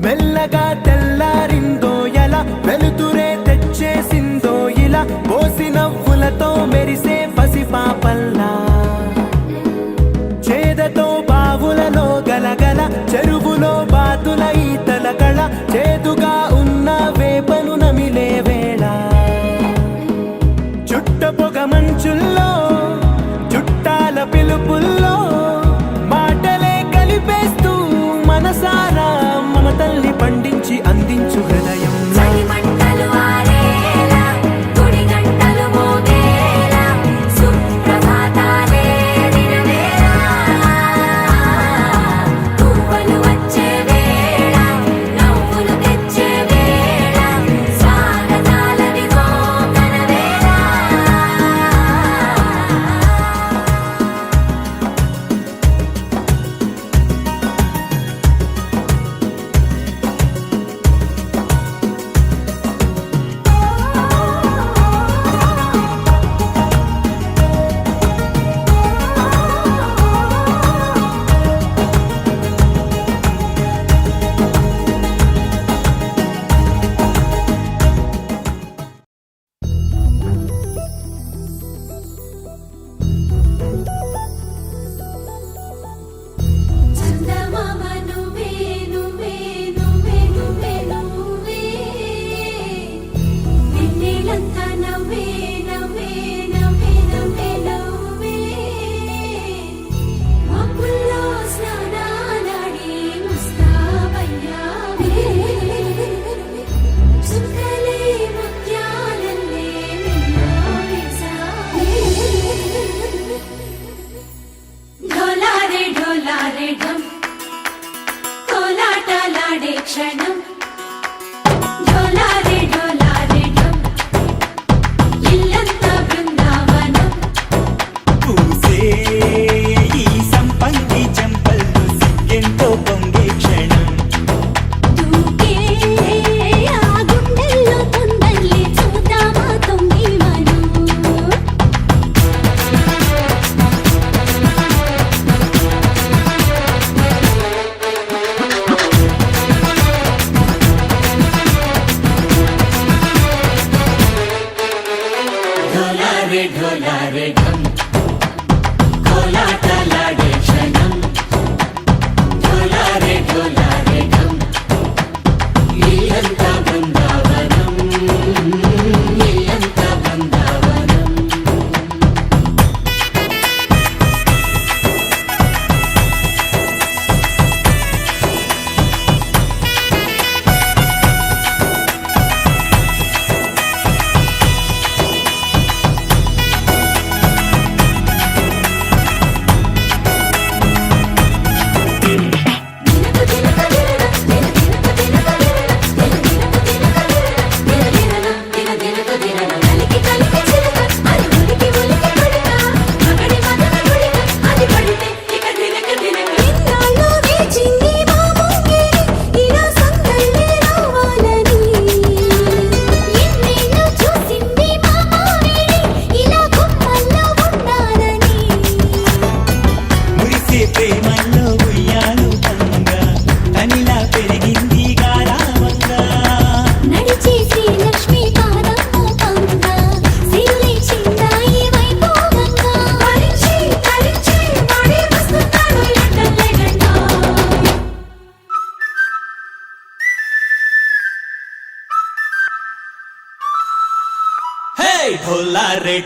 మెల్లగా తెల్లారిందో ఎలా వెలుతురే తెచ్చేసిందో ఇలా పోసి నవ్వులతో మెరిసే పసిపాపల్లా చేదతో బావులలో గలగల చెరువులో బాతుల ఈతల కళ చేదుగా ఉన్న వేపను నమిలే వేళ చుట్ట పొగ మంచుల్లో చుట్టాల పిలుపుల్లో మాటలే కలిపేస్తూ మనసారా మమతల్ని పండించి అందించు హృదయం క్షణం ढोला रे ढम कोलाटलाडे क्षणं ढोला रे ढम इल्लंता बृंदावनं इल्लंता बृंदावनं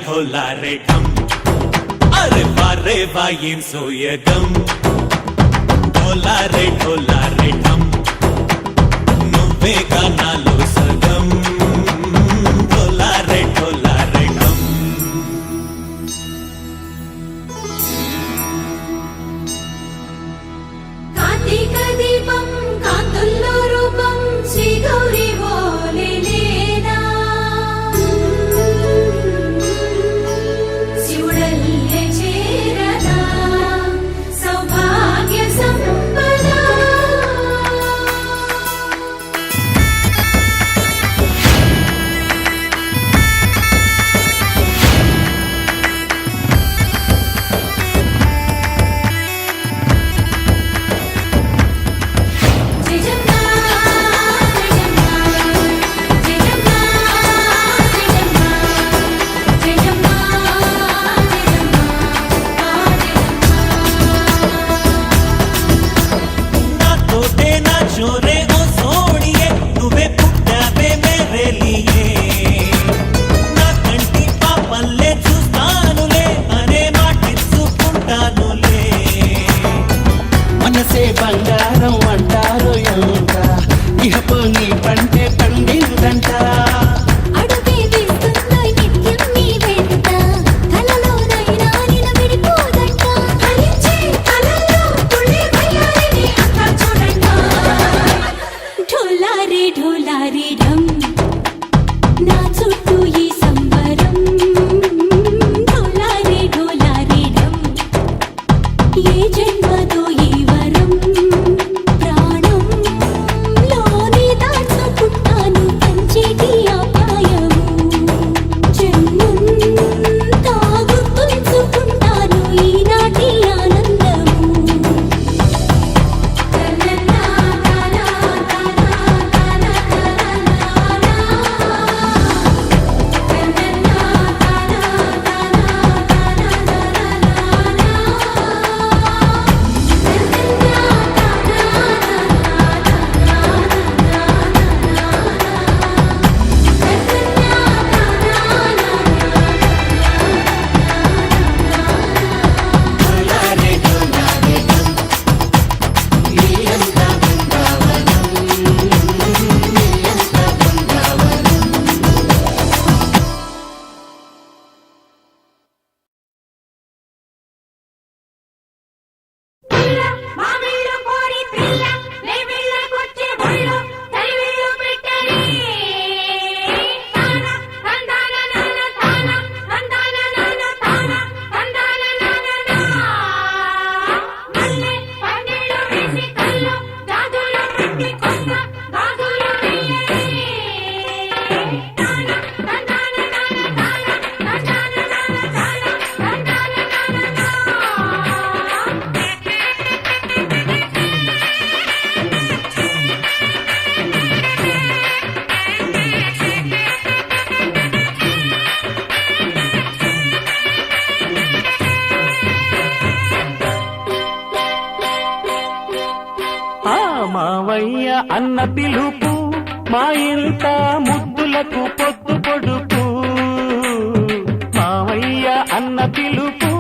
ढोला रे ढम अरे वारे वायें सोयगम ढोला रे ढम నువ్వే గానాలో సగం ढोला रे ढम కార్తీక దీపం కాంతుల్లో రూపం శ్రీ గౌరీ శివుడల్లే మావయ్య అన్న పిలుపు మా ఇంట ముద్దులకు పొద్దు పొడుపు. మావయ్య అన్న పిలుపు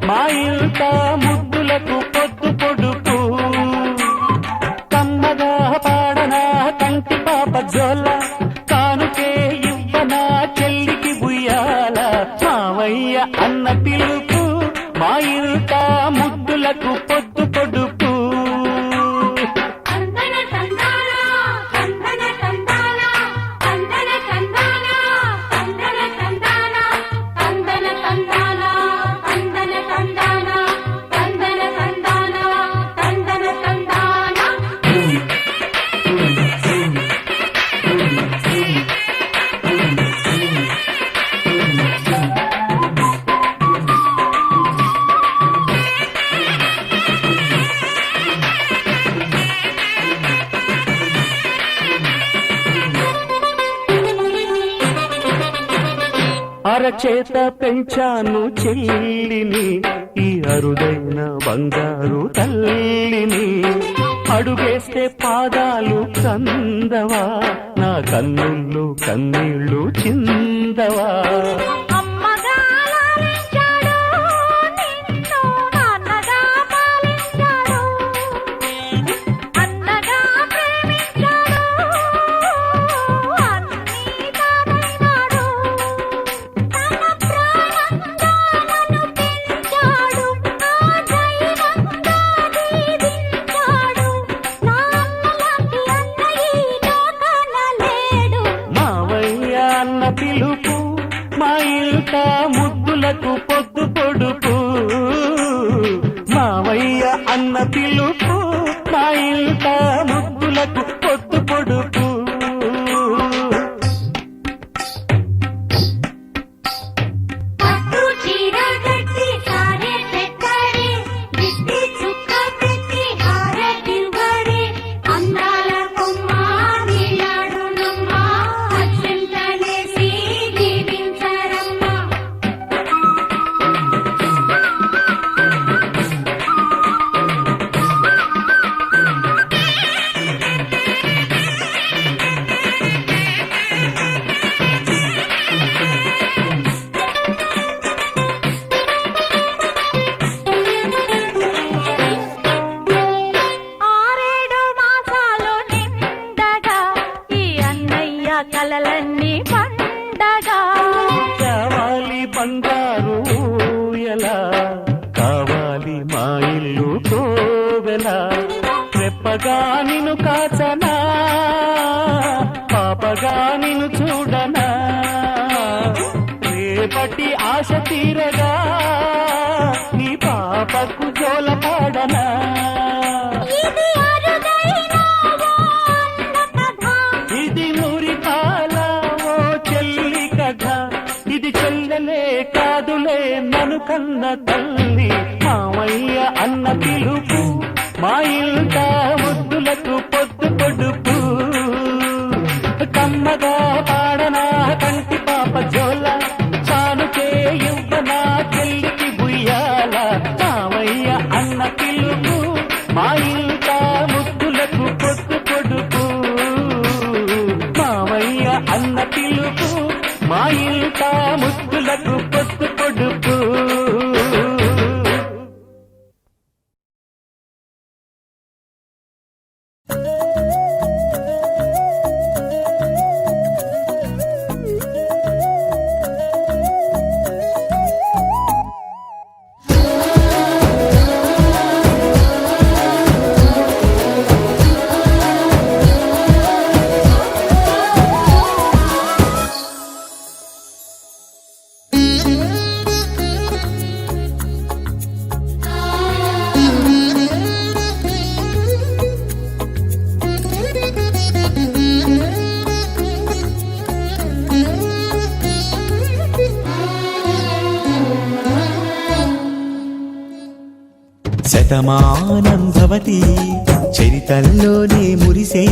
మా ఇంట ముద్దులకు పొద్దు పొడుపు. కమ్మగా పాడనా కంటి పాప జోల, కానుకే ఇవ్వనా చెల్లికి బుయ్యాల. మావయ్య అన్న పిలుపు మా ఇంట ముద్దులకు పొద్దు పొడుపు. తందన తందాన తందన తందాన తందన తందాన తందన తందాన తందన తందాన తందన తందాన తందన తందాన తందన తందాన. అరచేత పెంచాను చెల్లిని, ఈ అరుదైన బంగారు తల్లిని. అడుగేస్తే పాదాలు కందవా, నా కన్నుళ్ళు కన్నీళ్ళు చిందవా. అమ్మగా లాలించాడు నిన్ను, నాన్నగా పాలించాడు, అన్నగా ప్రేమించాడు, అన్నీ తానైనాడు. తన ప్రాణంగా నన్ను పెంచాడు, ఆ దైవంగా దీవించాడు. నా అన్నలాంటి అన్న ఈ లోకాన లేడు. మావయ్య అన్న పిలుపు మా ఇంట ముద్దులకు పొద్దు పొడుపు. మావయ్య అన్న పిలుపు మా ఇంట ముద్దులకు పొద్దు పొడుపు. పట్టు చీర కట్టి సారే పెట్టాడే, దిష్టి చుక్క పెట్టి హారతివ్వడే. అందాల కొమ్మ నీలాడునమ్మ, అక్షంతలేసి దీవించరమ్మ. ఆరేడు మాసాలు నిండగా ఈ అన్నయ్య కలలన్నీ పండగా. కావాలి బంగారు ఎలా, కావాలి మా ఇల్లు కోవెలా. రెప్పగా నిన్ను కాచనా, పాపగా నిన్ను చూడనా. రేపటి ఆశ తీరగా నీ పాపకు జోల పాడనా. ఇది అరుదైన ఓ అన్న కథ, ఇది మురిపాల ఓ చెల్లి కథ. ఇది చెల్లెలే కాదులే నన్ను కన్న తల్లి. మావయ్య అన్న పిలుపు మా ఇంట ముద్దులకు పొద్దు పొడుపు. కమ్మగా పాడనా కంటి పాప జోల, కానుకే ఇవ్వనా చెల్లికి బుయ్యాల. మావయ్య అన్న పిలుపు మా ఇంట ముద్దులకు పొద్దు పొడుపు. మావయ్య అన్న పిలుపు మా ఇంట ముద్దులకు పొద్దు పొడుపు. శతమానం భవతి చరితల్లోనే మురిసే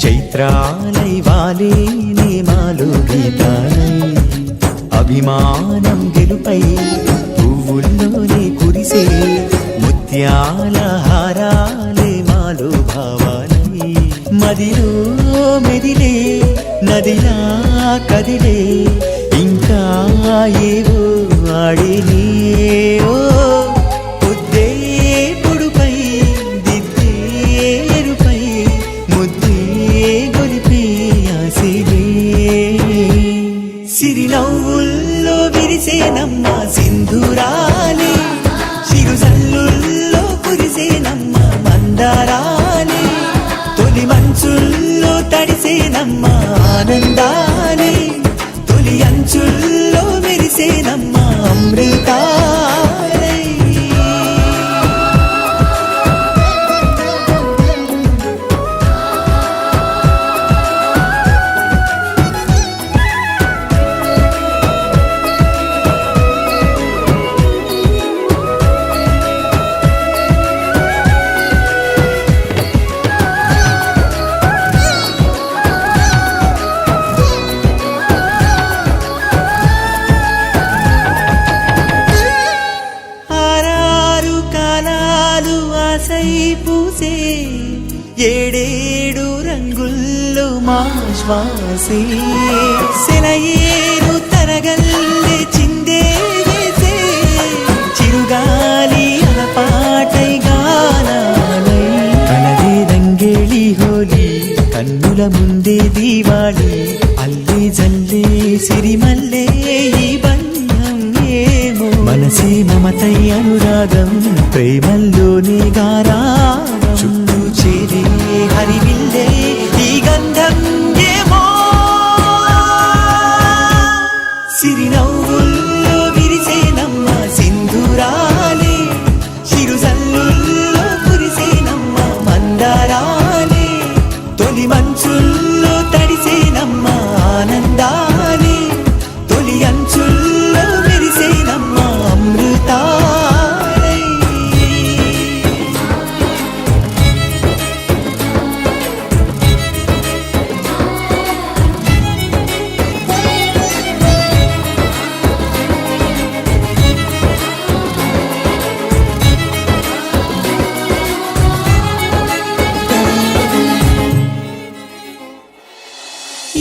చైత్రాలై వాలే నేమాలు గీతాలై అభిమానం గెలుపై పువ్వుల్లోనే కురిసే ముత్యాల హారాలే మాలో భావాలై మదిలో మెదిలే నదిలా కదిలే ఇంకా ఏవో ఆడినే ఓ పొద్దే పొడుపై దిద్దే ఎరుపై ముద్దే గొలిపే ఆసిలే సిరినవ్వుల్లో విరిసేనమ్మ సింధూరాలే చిరుజల్లుల్లో కురిసేనమ్మ మందారాలే తొలి మంచుల్లో తడిసేనమ్మ ఆనందాలే తొలి అంచుల్లో మెరిసేనమ్మ అమృతాలే పూసే ఏడేడు రంగుల్లో మా శ్వాసే సెలయేరు తరగల్లే చిందే వేసే చిరుగాలి అలపాటై గానాలై కలదే రంగేళి హోలీ కన్నుల ముందే దీవాలి అల్లే జల్లే సిరిమల్లే ఈ బంధం ఏమో మనసే మమతై అనురాగం ప్రేమల్లోనే గారావం చుట్టూ చేరే హరివిల్లే ఈ గంధం ఏమో సిరినవ్వుల్లో విరిసేనమ్మ సింధూరాలే చిరుజల్లుల్లో కురిసేనమ్మ మందారాలే తొలి మంచుల్లో తడిసేనమ్మ ఆనందాలే తొలి అంచుల్లో మెరిసేనమ్మ అమృతాలే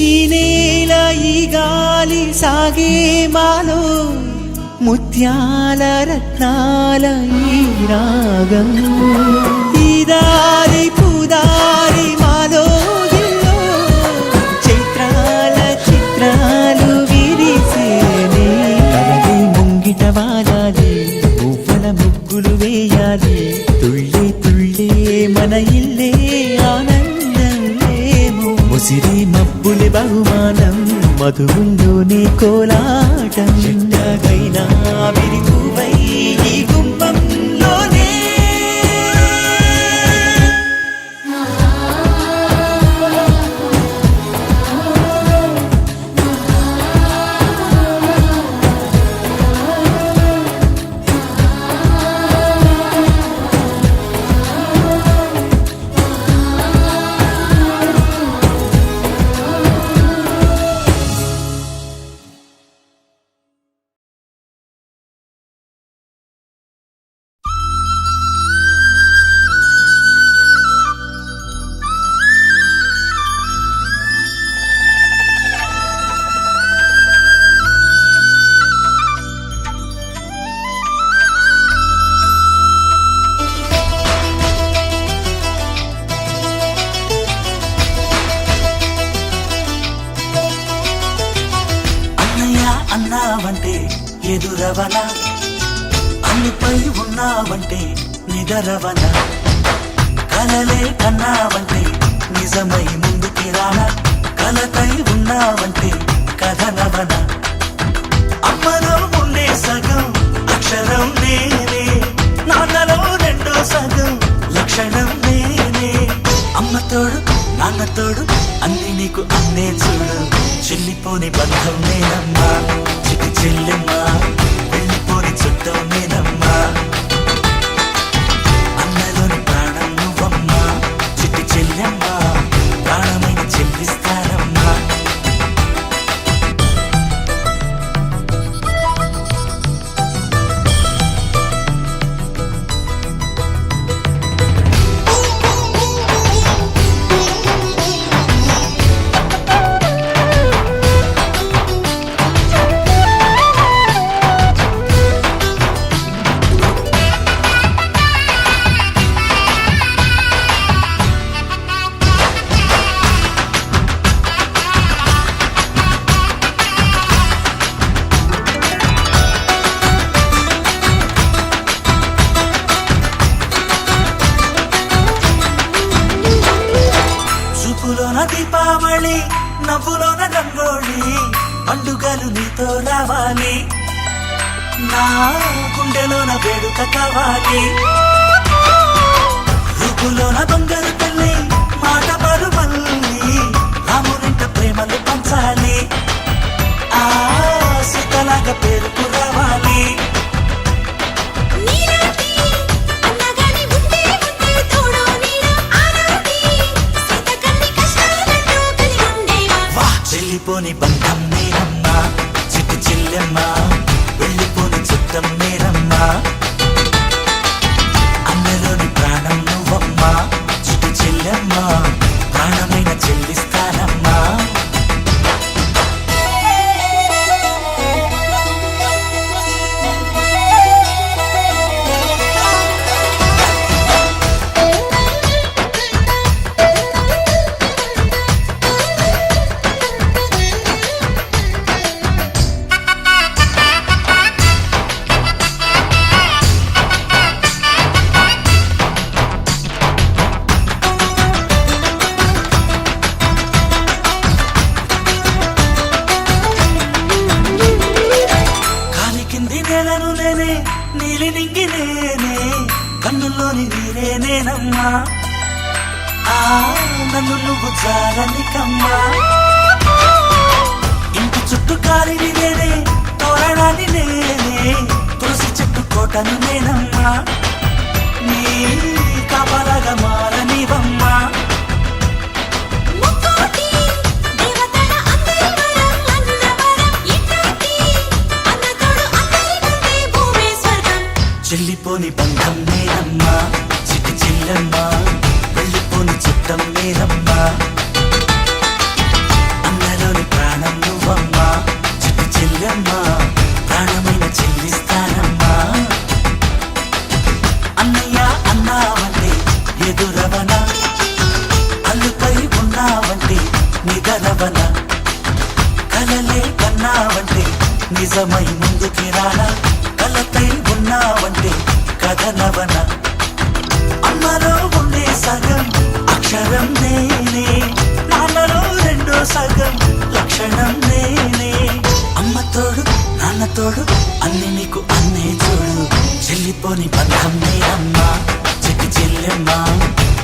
ఈ నేల ఈ గాలి సాగే మాలో ముత్యాల రత్నాల ఈ రాగం ఈ దారి పూదారి మాలో ఇల్లో చైత్రాల చిత్రాలు విరిసేనే కలది ముంగిట వాలాలి పువ్వుల ముగ్గులు వేయాలి తుళ్ళే తుళ్ళే మన ఇల్లే ఆనందం ఏమో ముసిరి మబ్బులి బహుమానం మధువుల్లోనే కోలాటం చిట్టగైనా విరిపువై ఈ గుమ్మంలోనే అన్నావంటే ఎదురవన అన్నిపై ఉన్నావంటే నిదరవన కలలే కన్నావంటే నిజమై ముందుకి రానా కలకై ఉన్నావంటే కథనవన అమ్మలో ఉండే సగం అక్షరం నేనే నాన్నలో రెండో సగం లక్షణం నేనే అమ్మ తోడు నాన్న తోడు అన్ని నీకు అన్నే చూడు చెల్లిపోని బంధం నేనమ్మా చిటి చెల్లెమ్మా వెళ్ళిపోని చుట్టం నేనమ్మా అన్నలోని ప్రాణం నువ్వమ్మా చిటి చెల్లెమ్మా ప్రాణమైన చెల్లిస్తానమ్మా పువ్వులోన రంగోళి పండుగలు నీతో రావాలి నా గుండెలోన వేడుక కావాలి రూపులోన బంగారు తల్లి మాట మరుమల్లి రామునింట ప్రేమలు పంచాలి ఆ సీతలాగా పేరుకు రావాలి నీలాంటి అన్నగాని ఉంటే తోడో నీడ ఆనాటి సీత కన్ని కష్టాలంటూ కలిగి ఉండేవా వా చెల్లిపోని బంధం నేనమ్మ చిట్టి చెల్లెమ్మ వెళ్ళిపోని చుట్టం నేనమ్మ అన్నలోని ప్రాణం నువ్వమ్మ చిట్టి చెల్లెమ్మ ప్రాణమైన చెల్లిస్తానమ్మా కాలి కింది నేలను నేనే నీలి నింగి నేనే కన్నుల్లోని నీరే నేనమ్మా ఆ నన్ను నువ్వు జాలనికమ్మా ఇంటి చుట్టూ కాలిని నేనే తోరణాన్ని నేనే తులసి చెట్టు కోటను నేనమ్మా నీ కాపలాగా మారనివమ్మా ముక్కోటి దేవతల అందరివరం అన్నవరం ఇట్లాంటి అన్నతోడు అందరికంటే భూమే స్వర్గం చెల్లిపోని బంధం నేనమ్మా చిట్టి చెల్లెమ్మ వెళ్ళిపోని చుట్టం నేనమ్మా అన్నలోని ప్రాణం నువ్వమ్మా చిట్టి చెల్లెమ్మ ప్రాణమైన చెల్లిస్తానమ్మా అన్నయ్య అన్నావంటే ఎదురవన అల్లుపై ఉన్నావంటే నిదరవన కలలే కన్నావంటే నిజమై ముందుకి రానా కలతై ఉన్నావంటే కథనవన అమ్మలో ఉండే సగం అక్షరం నేనే నాన్నలో రెండో సగం లక్షణం నేనే అమ్మ తోడు నాన్న తోడు అన్ని నీకు అన్నే చూడు చెల్లిపోని బంధం నేనమ్మా చిట్టి చెల్లెమ్మ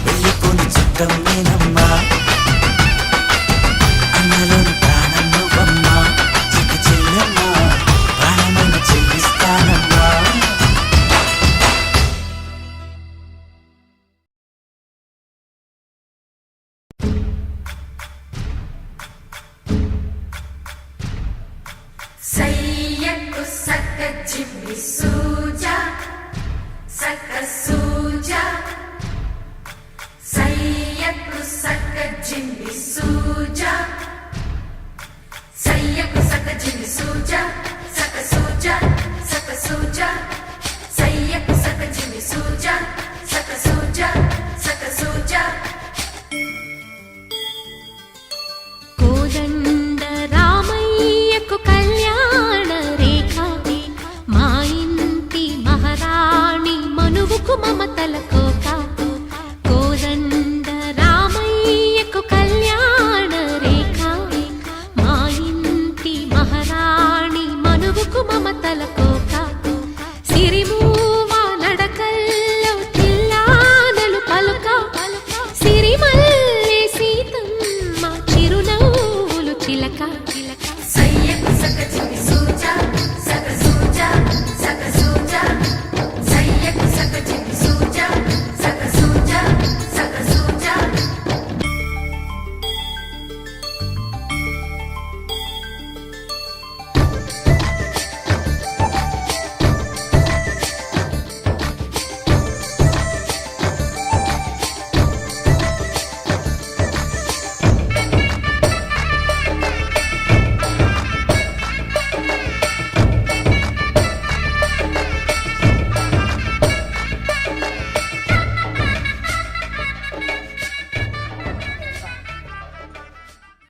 వెళ్ళిపోని చుట్టం నేనమ్మా అన్నలోని ప్రాణం నువ్వమ్మా చిట్టి చెల్లెమ్మ ప్రాణమైన చెల్లిస్తానమ్మా సయ్యకు సక్క జిమ్మి సూజా సక్క సూజా సయ్యకు సక్క జిమ్మి సూజా సయ్యకు సక్క జిమ్మి సూజా సక్క సూజా సక్క సూజా సయ్యకు సక్క జిమ్మి సూజా సక్క సూజా సక్క సూజా కోదండ రామయ్యకు కళ్యాణ రేఖ మా ఇంటి మహారాణి మనువుకు మమతలకు